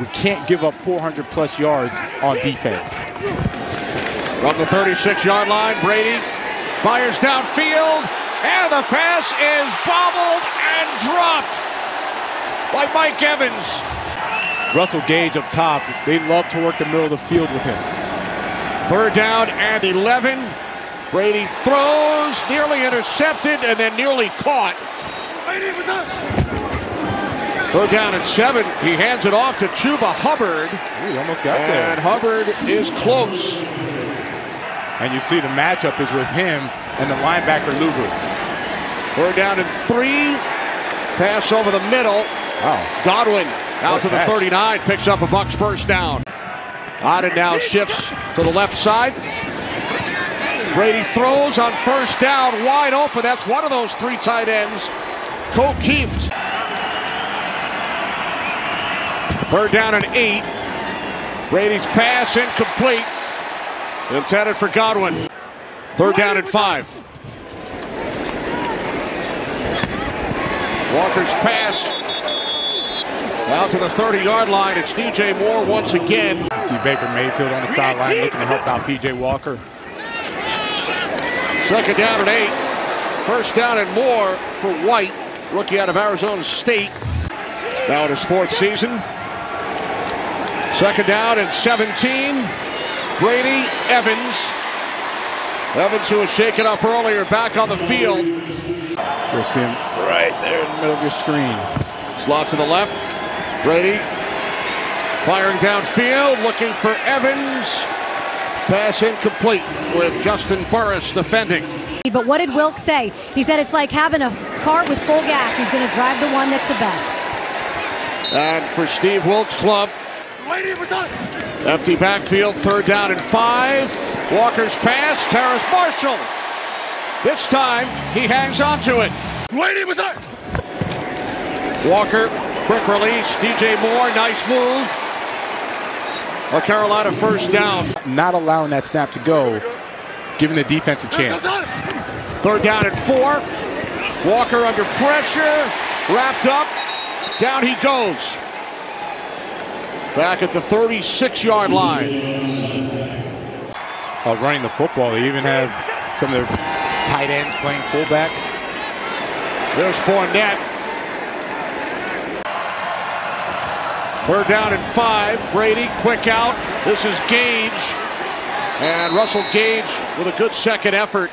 We can't give up 400-plus yards on defense. From the 36-yard line, Brady fires downfield, and the pass is bobbled and dropped by Mike Evans. Russell Gage up top. They love to work the middle of the field with him. Third down and 11. Brady throws, nearly intercepted, and then nearly caught. Third down and 7. He hands it off to Chuba Hubbard. He almost got there. And Hubbard is close. And you see the matchup is with him and the linebacker Luger. Third down and 3. Pass over the middle. Wow. Godwin out to the catch. 39. Picks up a Bucs first down. Otten now shifts to the left side. Brady throws on first down, wide open. That's one of those 3 tight ends. O'Keefe. Third down and 8. Brady's pass incomplete. Intended for Godwin. Third down and 5. Walker's pass out to the 30-yard line. It's DJ Moore once again. You see Baker Mayfield on the sideline looking to help out PJ Walker. Second down and 8. First down and more for White, rookie out of Arizona State. Now in his 4th season. Second down and 17. Brady, Evans. Evans, who was shaken up earlier, back on the field. You'll see him right there in the middle of your screen. Slot to the left. Brady firing downfield, looking for Evans. Pass incomplete with Justin Burris defending. But what did Wilkes say? He said it's like having a car with full gas. He's going to drive the one that's the best. And for Steve Wilkes' club, empty backfield, third down and 5. Walker's pass, Terrace Marshall. This time, he hangs on to it. Walker, quick release, DJ Moore, nice move. A Carolina first down. Not allowing that snap to go, giving the defense a chance. Third down and 4. Walker under pressure, wrapped up, down he goes. Back at the 36-yard line. Running the football, they even have some of their tight ends playing fullback. There's Fournette. Third down and 5. Brady, quick out. This is Gage. And Russell Gage with a good second effort.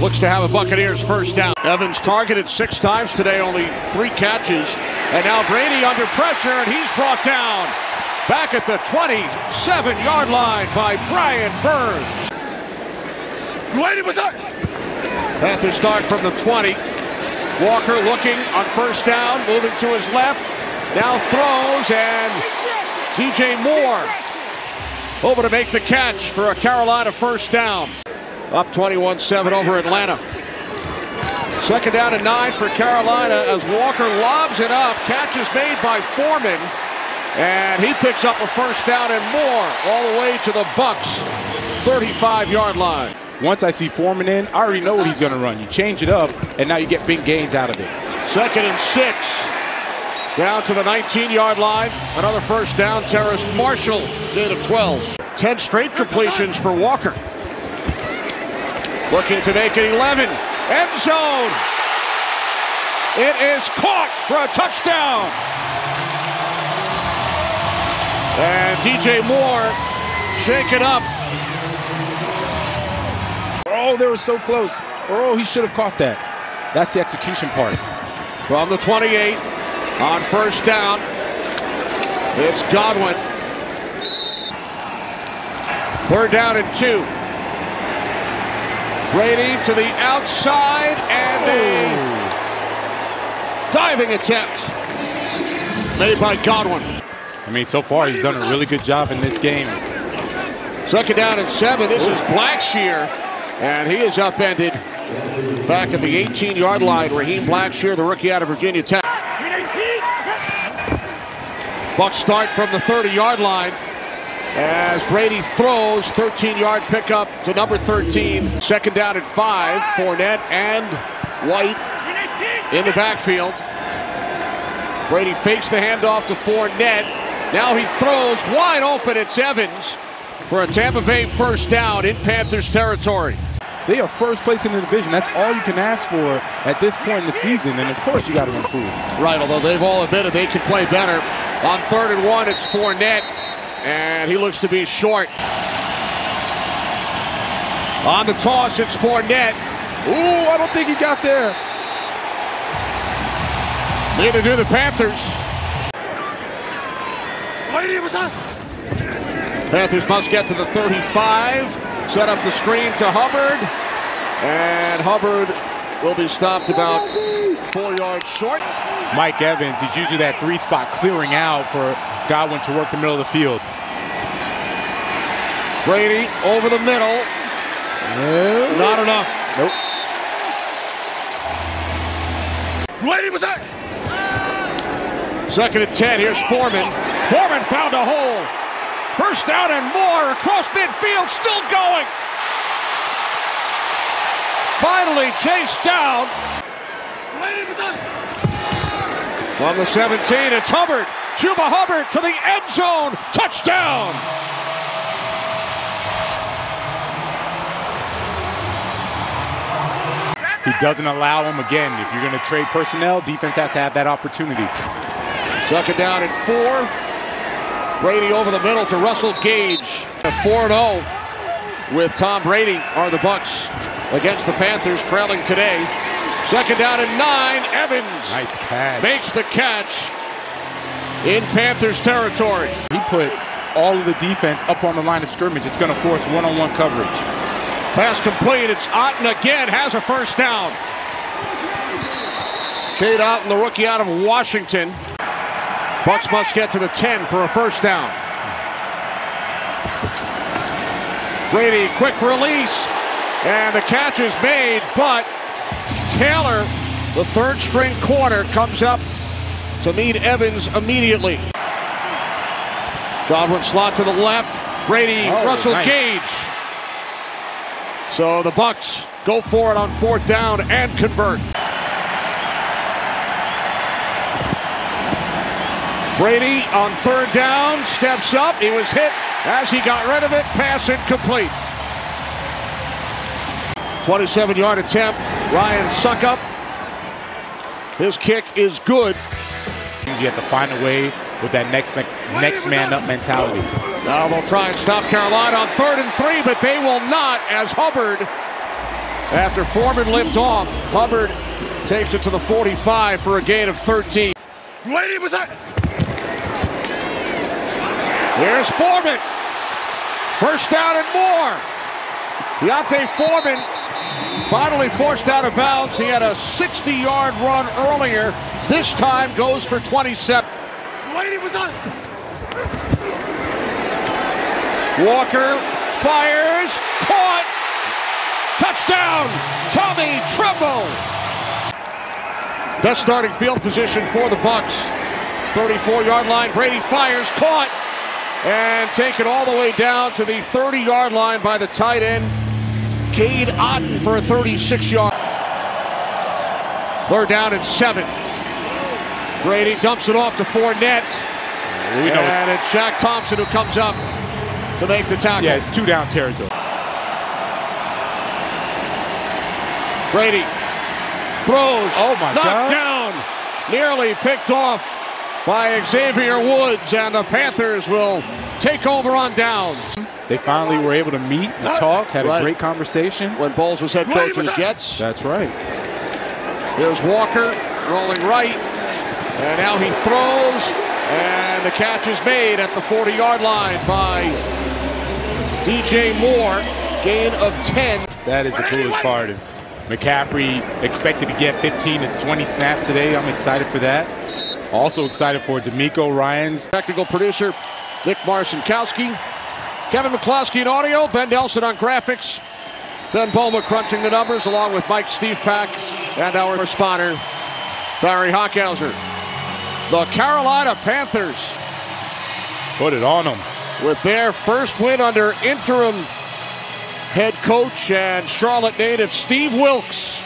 Looks to have a Buccaneers first down. Evans targeted 6 times today, only 3 catches. And now Brady under pressure, and he's brought down. Back at the 27-yard line by Brian Burns. Panthers start from the 20. Walker looking on first down, moving to his left. Now throws, and DJ Moore over to make the catch for a Carolina first down. Up 21-7 over Atlanta. Second down and 9 for Carolina as Walker lobs it up. Catch is made by Foreman, and he picks up a first down and more all the way to the Bucs 35-yard line. Once I see Foreman in, I already know what he's going to run. You change it up, and now you get big gains out of it. Second and 6. Down to the 19-yard line. Another first down. Terrace Marshall, gain of 12. 10 straight completions for Walker. Looking to make it 11. End zone. It is caught for a touchdown. And DJ Moore shake it up. Oh, they were so close. Oh, he should have caught that. That's the execution part. From the 28 on first down, it's Godwin. Third down and 2. Brady to the outside, and a diving attempt made by Godwin. I mean, so far he's done a really good job in this game. Second down and 7. This is Blackshear, and he is upended back at the 18-yard line. Raheem Blackshear, the rookie out of Virginia Tech. Bucs start from the 30-yard line as Brady throws. 13-yard pickup to number 13. Second down and 5. Fournette and White in the backfield. Brady fakes the handoff to Fournette. Now he throws wide open. It's Evans for a Tampa Bay first down in Panthers territory. They are first place in the division. That's all you can ask for at this point in the season. And, of course, you got to improve. Right, although they've all admitted they can play better. On 3rd and 1, it's Fournette, and he looks to be short. On the toss, it's Fournette. Ooh, I don't think he got there. Neither do the Panthers. Panthers must get to the 35. Set up the screen to Hubbard. And Hubbard will be stopped about 4 yards short. Mike Evans, he's usually that 3-spot clearing out for Godwin to work the middle of the field. Brady over the middle. Not enough. Nope. Brady was that. 2nd and 10. Here's Foreman. Foreman found a hole. First down and more across midfield. Still going. Finally chased down. From the 17, it's Hubbard. Chuba Hubbard to the end zone. Touchdown. He doesn't allow him again. If you're going to trade personnel, defense has to have that opportunity. 2nd down and 4. Brady over the middle to Russell Gage. 4-0 with Tom Brady are the Bucs against the Panthers, trailing today. 2nd down and 9. Evans Nice catch. Makes the catch in Panthers territory. He put all of the defense up on the line of scrimmage. It's going to force one-on-one coverage. Pass complete. It's Otten again. Has a first down. Cade Otten, the rookie out of Washington. Bucs must get to the 10 for a first down. Brady, quick release. And the catch is made, but Taylor, the 3rd-string corner, comes up to meet Evans immediately. Godwin slot to the left. Brady, Russell nice. Gage. So the Bucs go for it on 4th down and convert. Brady on 3rd down, steps up. He was hit as he got rid of it. Pass incomplete. 27-yard attempt. Ryan Suckup. His kick is good. You have to find a way with that next man up mentality. Now they'll try and stop Carolina on 3rd and 3, but they will not, as Hubbard, after Foreman limped off, Hubbard takes it to the 45 for a gain of 13. Here's Foreman. First down and more. Deontay Foreman finally forced out of bounds. He had a 60-yard run earlier. This time goes for 27. Walker fires. Caught. Touchdown. Tommy Tremble. Best starting field position for the Bucs. 34-yard line. Brady fires. Caught. And taken all the way down to the 30-yard line by the tight end, Cade Otten, for a 36-yard. 3rd down and 7. Brady dumps it off to Fournette. And it's Shaq Thompson who comes up to make the tackle. Yeah, it's 2-down territory. Brady throws. Oh, my knocked God. down. Nearly picked off by Xavier Woods, and the Panthers will take over on down. They finally were able to meet, to talk, had a great conversation. When Bowles was head coach of the Jets. That's right. Here's Walker rolling right, and now he throws, and the catch is made at the 40-yard line by DJ Moore. Gain of 10. That is the coolest part. McCaffrey expected to get 15 to 20 snaps today. I'm excited for that. Also excited for D'Amico Ryans. Technical producer Nick Marcinkowski. Kevin McCloskey in audio. Ben Nelson on graphics. Ben Bulma crunching the numbers along with Mike Stevepak and our responder Barry Hockhauser. The Carolina Panthers Put it on them. with their first win under interim head coach and Charlotte native Steve Wilkes.